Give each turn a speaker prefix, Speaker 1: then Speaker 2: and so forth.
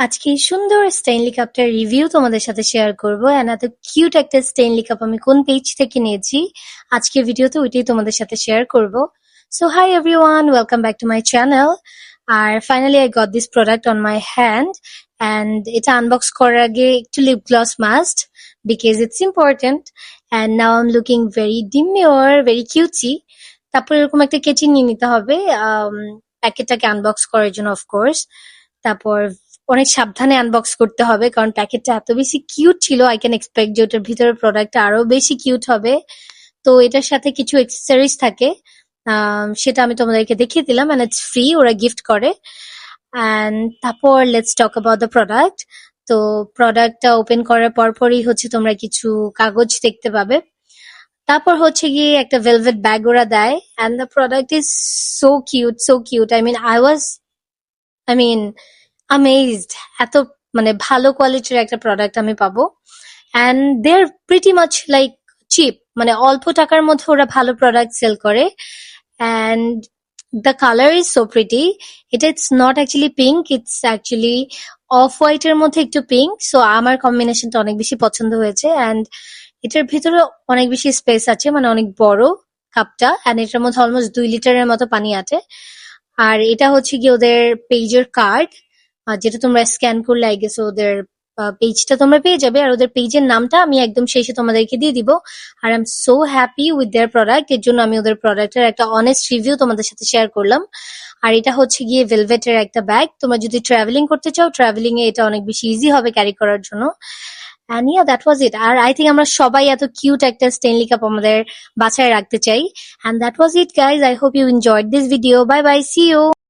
Speaker 1: আজকে সুন্দর স্টেইনলি copter review তোমাদের সাথে শেয়ার করব এন্ড এত কিউট একটা স্টেইনলি কাপ আমি কোন পেজ থেকে নিয়েছি আজকে ভিডিওতে ওইটাই তোমাদের সাথে শেয়ার করব। So hi everyone, welcome back to my channel. আর finally I got this product on my hand and এটা আনবক্স করার আগে একটু lip gloss must because it's important and now I am looking very demure, very cutie. তারপর এরকম একটা কেচি নিয়ে নিতে হবে প্যাকেটটাকে আনবক্স করার জন্য অফকোর্স। তারপর অনেক সাবধানে আনবক্স করতে হবে কারণ প্যাকেটটা এত বেশি কিউট ছিল, আই ক্যান এক্সপেক্ট যে ওটার ভিতরের প্রোডাক্টটা আরো বেশি কিউট হবে। তো এটার সাথে কিছু অ্যাক্সেসরিজ থাকে, সেটা আমি তোমাদেরকে দেখিয়ে দিলাম এন্ড ইটস ফ্রি, ওরা গিফট করে। এন্ড তারপর let's talk about the product. তো প্রোডাক্টটা ওপেন করার পরপরই হচ্ছে তোমরা কিছু কাগজ দেখতে পাবে। তারপর হচ্ছে গিয়ে একটা ভেলভেট ব্যাগ ওরা দেয় and the product is so cute, so cute. I mean amazed, এত মানে ভালো কোয়ালিটির একটা প্রোডাক্ট আমি পাবো and they are pretty much like cheap, মানে অল্প টাকার মধ্যে ওরা ভালো প্রোডাক্ট সেল করে and the colour is so pretty. এটা it's not actually pink, it's actually off white এর মধ্যে একটু পিঙ্ক, সো আমার কম্বিনেশনটা অনেক বেশি পছন্দ হয়েছে এন্ড এটার ভিতরে অনেক বেশি স্পেস আছে, মানে অনেক বড় কাপটা এন্ড এটার মধ্যে অলমোস্ট 2 লিটারের মতো পানি আছে। আর এটা হচ্ছে কি ওদের পেজের কার্ড, যেটা তোমরা স্ক্যান করলে আই গেস ওদের পেজটা তোমরা পেয়ে যাবে। আর ওদের পেজের নামটা আমি একদম শেষে তোমাদেরকে দিয়ে দিব। আর I am so happy with their product, এর জন্য আমি ওদের প্রোডাক্টের একটা অনেস্ট রিভিউ তোমাদের সাথে শেয়ার করলাম। আর এটা হচ্ছে গিয়ে ভেলভেটের একটা ব্যাগ, তোমরা যদি ট্রাভেলিং করতে চাও ট্রাভেলিং এ এটা অনেক বেশি ইজি হবে ক্যারি করার জন্য। And yeah, that was it. R I think আমরা সবাই এত কিউট একটা স্টেনলি কাপ আমাদের বাসায় রাখতে চাই। And that was it guys. I hope you enjoyed this video. Bye bye. See you.